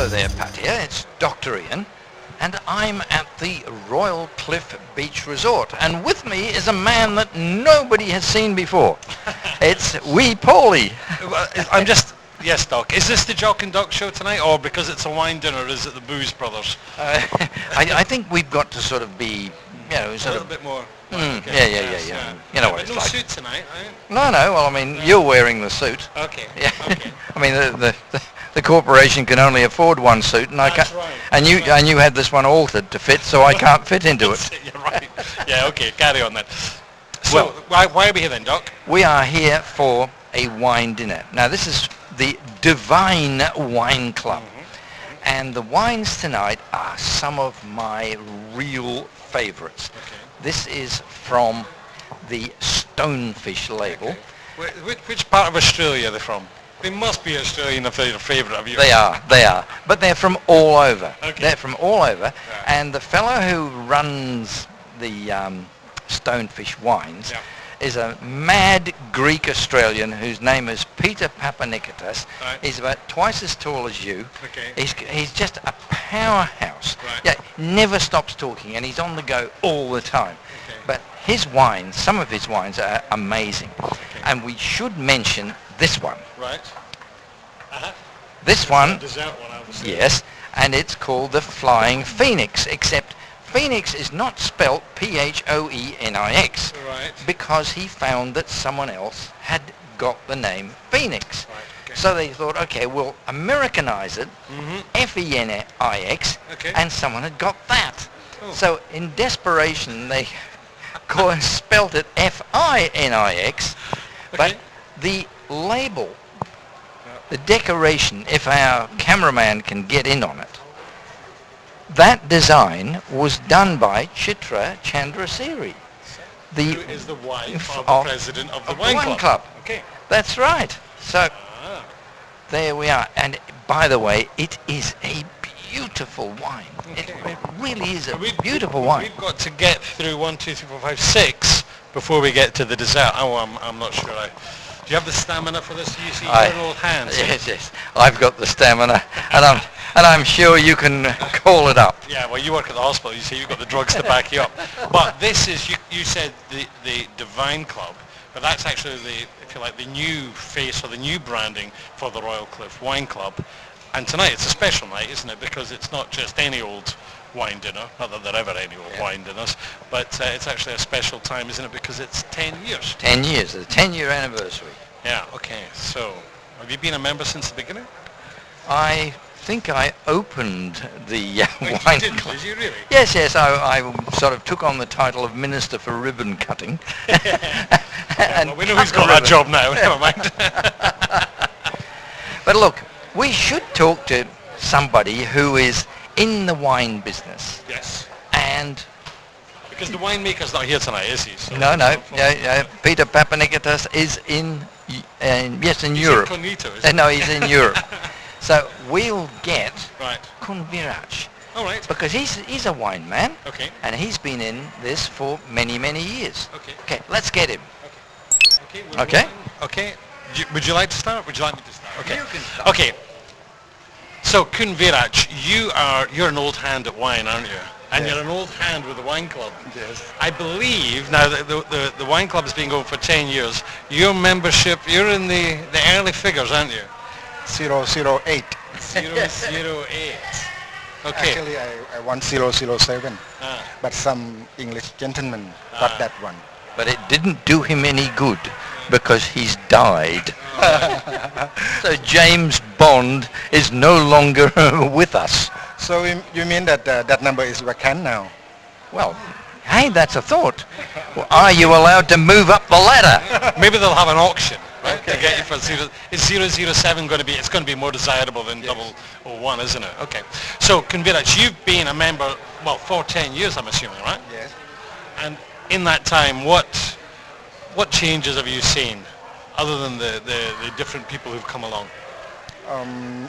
there, Patia. It's Dr. Ian, and I'm at the Royal Cliff Beach Resort. And with me is a man that nobody has seen before. It's Wee Paulie. I'm just... Yes, Doc. Is this the Jock and Doc show tonight, or because it's a wine dinner, is it the Booze Brothers? I think we've got to sort of be, you know, A sort little of... bit more. Yeah. You know what but it's no like. suit tonight, right? No. Well, I mean, you're wearing the suit. Okay. Yeah. Okay. I mean, the corporation can only afford one suit, and I That's can't. right. And you had this one altered to fit, so I can't fit into it. You're right. Yeah. Okay. Carry on then. So, Well, why are we here then, Doc? We are here for a wine dinner. Now, this is the Divine Wine Club, and the wines tonight are some of my real favourites. Okay. This is from the Stonefish label. Okay. Which part of Australia are they from? They must be Australian if they're a favourite of yours. They are. But they're from all over. Okay. They're from all over. Yeah. And the fellow who runs the Stonefish wines is a mad Greek Australian whose name is Peter Papanikotas. Right. He's about twice as tall as you. Okay. He's just a powerhouse. Right. Yeah, never stops talking, and he's on the go all the time. Okay. But his wines, some of his wines are amazing. Okay. And we should mention this one. Right. This one, Dessert one, obviously. yes, and it's called the Flying Phoenix, except Phoenix is not spelt P-H-O-E-N-I-X, Right. because he found that someone else had got the name Phoenix. Right. Okay. So they thought, okay, we'll Americanize it, Mhm. F-E-N-I-X, Okay. and someone had got that. Oh. So in desperation, they spelt it F-I-N-I-X, but Okay. the label, the decoration, if our cameraman can get in on it, that design was done by Chitra Chandrasiri. Who is the wife of of- the president of the of wine club? Okay. That's right. So Ah. there we are. And by the way, it is a beautiful wine. It Okay. really is a We- beautiful wine. We've got to get through 1, 2, 3, 4, 5, 6 before we get to the dessert. Oh, I'm not sure. Do you have the stamina for this? You see your old hands. Yes. I've got the stamina, and I'm sure you can call it up. Yeah, well, you work at the hospital. You see, you've got the drugs to back you up. But this is, you said the Divine Club, but that's actually if you like, the new face or the new branding for the Royal Cliff Wine Club. And tonight it's a special night, isn't it? Because it's not just any old wine dinner, not that there are ever any old wine dinners, but it's actually a special time, isn't it? Because it's 10 years. 10 years, the 10-year anniversary. Yeah, okay. So, have you been a member since the beginning? I think I opened the Wait, wine you did, club. did you really? Yes, I sort of took on the title of Minister for Ribbon Cutting. Yeah, well, we know cut who's the got that ribbon. job now, never mind. But look, we should talk to somebody who is in the wine business. Yes. And Because the winemaker's not here tonight, is he? So no, Peter Papanikotas is in He's Europe. incognito, is he? No, he's in Europe. So we'll get Right. Kunviraj, All right. because he's a wine man, Okay. and he's been in this for many, many years. Okay. Okay, let's get him. Okay. we're Okay. rolling. Okay. Would you like to start? Would you like me to start? Okay. You can start. Okay. So Kunviraj, you're an old hand at wine, aren't you? And Yeah. you're an old hand with the wine club. Yes. I believe now that the wine club has been going for 10 years. Your membership, you're in the early figures, aren't you? 008. 008. Okay. Actually, I want 007, Ah. but some English gentleman Ah. got that one. But it didn't do him any good because he's died. So James Bond is no longer with us. So you mean that that number is vacant now? Well, hey, that's a thought. Well, are you allowed to move up the ladder? Maybe they'll have an auction, right? To get you for is 007 going to be? It's going to be more desirable than 001, isn't it? Okay. So Kunviraj, you've been a member, well, for 10 years, I'm assuming, right? Yes. And in that time, what changes have you seen, other than the different people who've come along?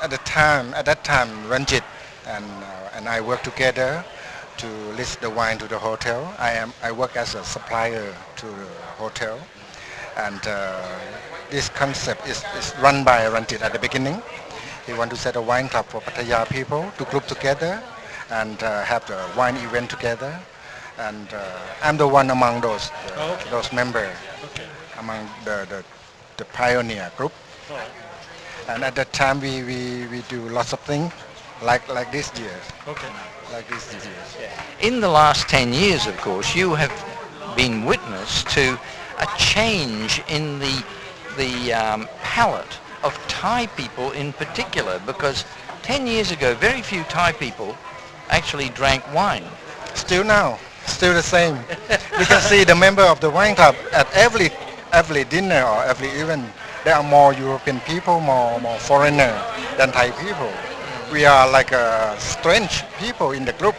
At that time, Ranjit and I work together to list the wine to the hotel. I work as a supplier to the hotel, and this concept is run by Ranjit at the beginning. He want to set a wine club for Pattaya people to group together and have the wine event together. And I'm the one among those members, Okay. among the pioneer group. All right. And at that time we do lots of things like this year, Okay. like this year. In the last 10 years, of course, you have been witness to a change in the palate of Thai people in particular, because 10 years ago, very few Thai people actually drank wine. Still now, still the same. You can see the member of the wine club at every dinner or every event. There are more European people, more foreigner than Thai people. We are like strange people in the group.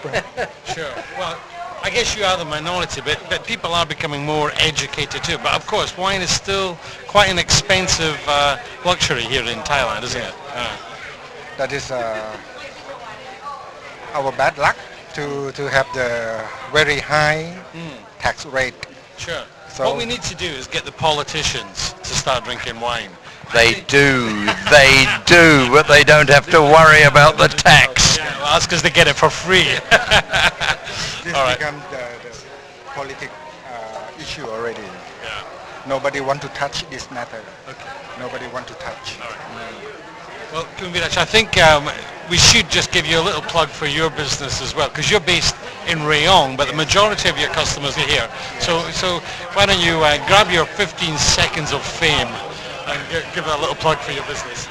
Sure. Well, I guess you are the minority, but people are becoming more educated too. But of course, wine is still quite an expensive luxury here in Thailand, isn't it? That is our bad luck to have the very high tax rate. Sure. So- What we need to do is get the politicians to start drinking wine. They do, but they don't have to worry about the tax. Yeah, well, that's because they get it for free. This All right. becomes the politic issue already. Yeah. Nobody want to touch this matter. Okay. Nobody want to touch. Well, Kumbirach, I think we should just give you a little plug for your business as well, because you're based in Rayong, but the majority of your customers are here. So why don't you grab your 15 seconds of fame and give a little plug for your business.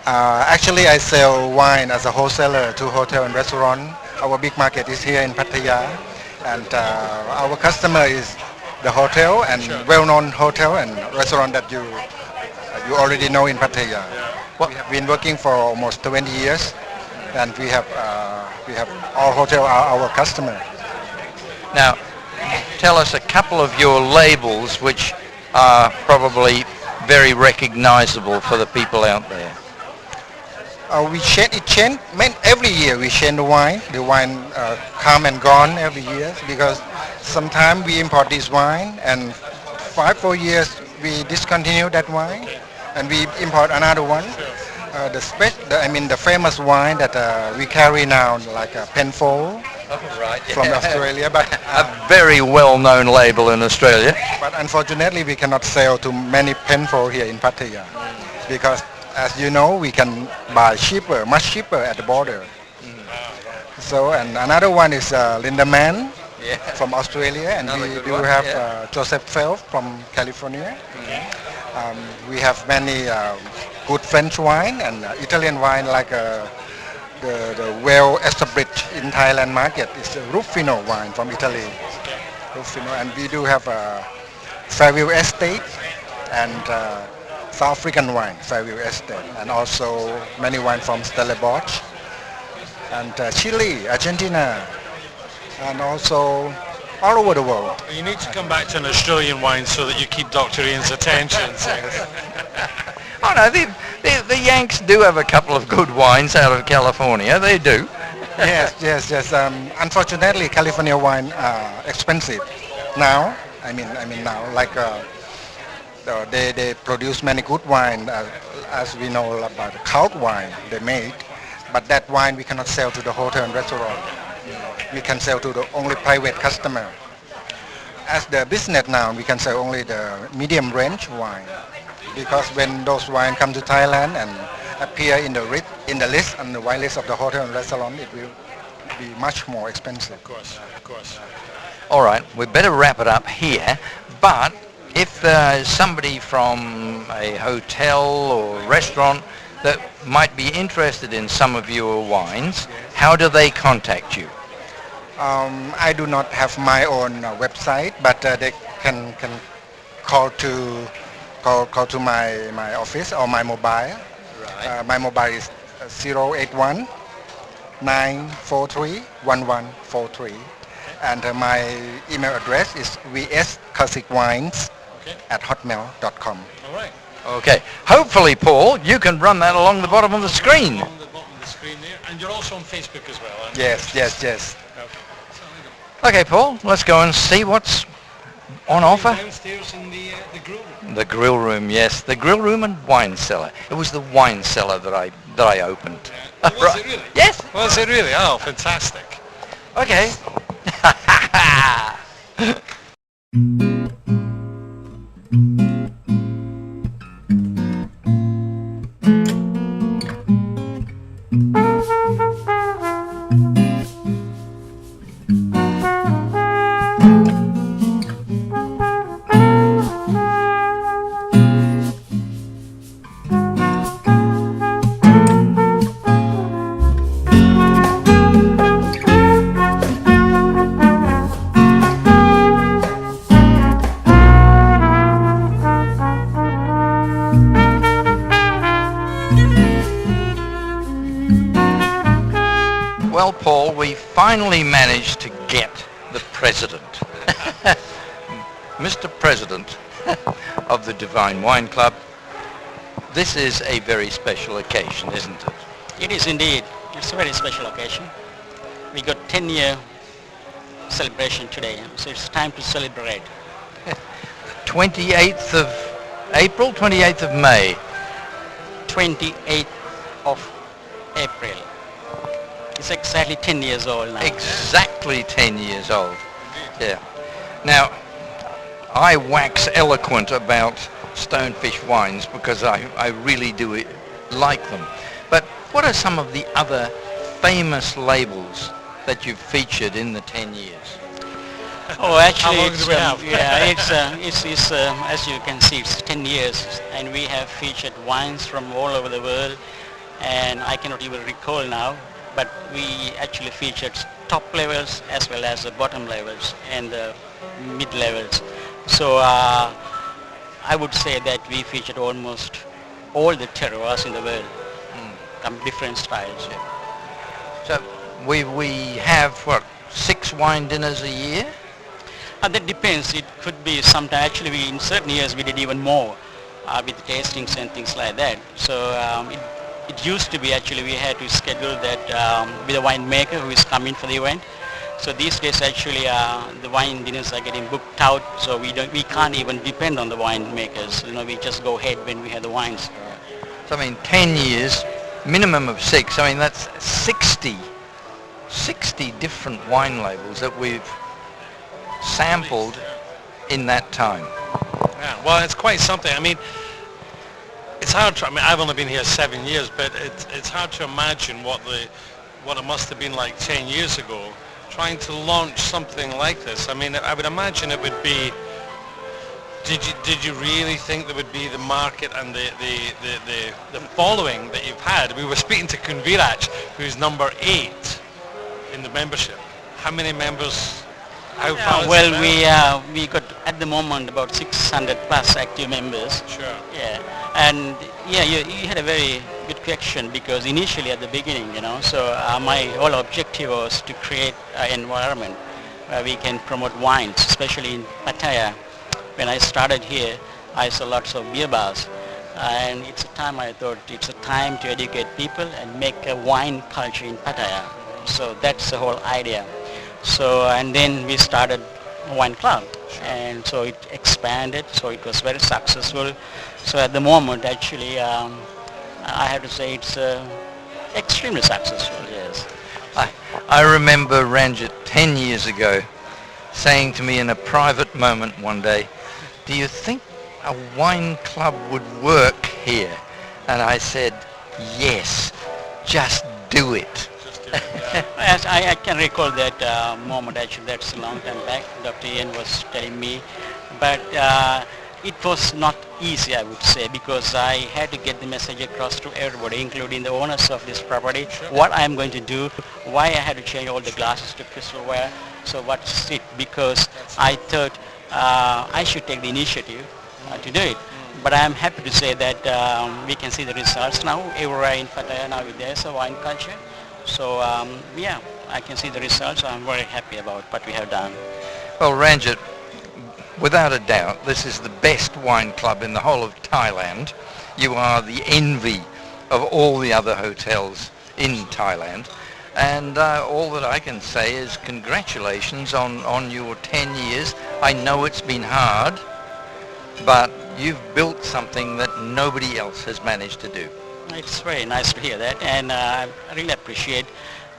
Actually, I sell wine as a wholesaler to hotel and restaurant. Our big market is here in Pattaya, and our customer is the hotel and Sure. well-known hotel and restaurant that you already know in Pattaya. We have been working for almost 20 years, and we have all hotel are our customer. Now, tell us a couple of your labels which are probably very recognizable for the people out there. We change every year. We change the wine. The wine come and gone every year because sometimes we import this wine and 4 years we discontinue that wine and we import another one. The famous wine that we carry now, like a Penfold Right. from Australia, but A very well-known label in Australia. but unfortunately we cannot sell to many Penfold here in Pattaya because, as you know, we can buy cheaper, much cheaper at the border. So, and another one is Lindemann Yeah. from Australia, and Another we good do one, have yeah. Joseph Phelps from California. We have many good French wine and Italian wine like the well established in Thailand market is the Ruffino wine from Italy. Ruffino, and we do have Fairview Estate and South African wine, Fairview Estate, and also many wine from Stellenbosch and Chile, Argentina, and also all over the world. You need to come back to an Australian wine so that you keep Dr. Ian's attention. Oh no, the Yanks do have a couple of good wines out of California. They do. yes. Unfortunately, California wine are expensive now. I mean now, like they produce many good wine, as we know about the Cult wine they made, but that wine we cannot sell to the hotel and restaurant. We can sell to the only private customer. As the business now, we can sell only the medium range wine, because when those wine come to Thailand and appear in the list and the wine list of the hotel and restaurant, it will be much more expensive. Of course. All right, we better wrap it up here. But if there's somebody from a hotel or restaurant that might be interested in some of your wines, how do they contact you? I do not have my own website, but they can call to my office or my mobile. Right. My mobile is 081 943 1143, and my email address is vskausikwines@hotmail.com. All right. Okay. Hopefully, Paul, you can run that along the bottom of the screen. On the bottom of the screen there. And you're also on Facebook as well, aren't you? Yes. Okay. Okay, Paul, let's go and see what's on offer. Downstairs in the grill room. The grill room, yes. The grill room and wine cellar. It was the wine cellar that I that I opened. Oh, was it really? Yes. Was it really? Oh, fantastic. Okay. Well, Paul, we finally managed to get the president. Mr. President of the Divine Wine Club, this is a very special occasion, isn't it? It is indeed. It's a very special occasion. We got 10-year celebration today, so it's time to celebrate. 28th of April, 28th of May. 28th of April. It's exactly 10 years old now. Exactly 10 years old. Yeah. Now, I wax eloquent about Stonefish wines because I really do like them. But what are some of the other famous labels that you've featured in the 10 years? Oh, actually, How long do we have? it's as you can see, it's 10 years, and we have featured wines from all over the world, and I cannot even recall now, but we actually featured top levels as well as the bottom levels and the mid levels. So I would say that we featured almost all the terroirs in the world, different styles. So we have, what, 6 wine dinners a year? That depends. It could be sometime. Actually, in certain years we did even more with tastings and things like that. So it used to be actually we had to schedule that with a winemaker who is coming for the event. So these days actually the wine dinners are getting booked out. So we can't even depend on the winemakers. You know, we just go ahead when we have the wines. So I mean 10 years, minimum of 6. I mean that's 60 different wine labels that we've sampled in that time. Yeah, well, it's quite something. I mean, it's hard to, I mean, I've only been here 7 years, but it's hard to imagine what it must have been like 10 years ago, trying to launch something like this. I mean, I would imagine it would be, did you really think there would be the market and the following that you've had? We were speaking to Kunviraj, who's number 8 in the membership. How many members? How far is Well, it we got at the moment about 600 plus active members. now? Sure. Yeah, and yeah, you had a very good question because initially at the beginning, you know, so my whole objective was to create an environment where we can promote wines, especially in Pattaya. When I started here, I saw lots of beer bars, and it's a time I thought it's a time to educate people and make a wine culture in Pattaya. So that's the whole idea. So, and then we started wine club, and so it expanded, so it was very successful. So at the moment actually I have to say it's extremely successful, yes. I remember Ranjit 10 years ago saying to me in a private moment one day, do you think a wine club would work here? And I said, yes, just do it. Yes, I can recall that moment actually. That's a long time back. Dr. Ian was telling me, but it was not easy, I would say, because I had to get the message across to everybody, including the owners of this property, what I'm going to do, why I had to change all the glasses to crystalware. So what's it? Because I thought I should take the initiative to do it. But I'm happy to say that we can see the results now. Everywhere in Pattaya now there's a wine culture. So yeah, I can see the results. I'm very happy about what we have done. Well, Ranjit, without a doubt, this is the best wine club in the whole of Thailand. You are the envy of all the other hotels in Thailand. And all that I can say is congratulations on your 10 years. I know it's been hard, but you've built something that nobody else has managed to do. It's very nice to hear that, and I really appreciate.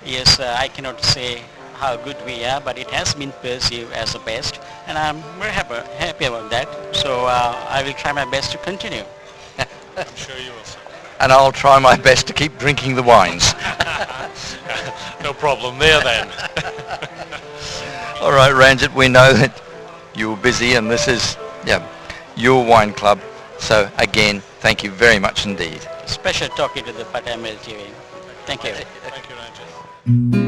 Yes, I cannot say how good we are, but it has been perceived as the best, and I'm very happy about that. So I will try my best to continue. I'm sure you will, sir. And I'll try my best to keep drinking the wines. No problem there then. All right, Ranjit, we know that you're busy and this is your wine club. So again, thank you very much indeed. Special talking to the Patamil TV. Thank you. Thank you, Ranjit.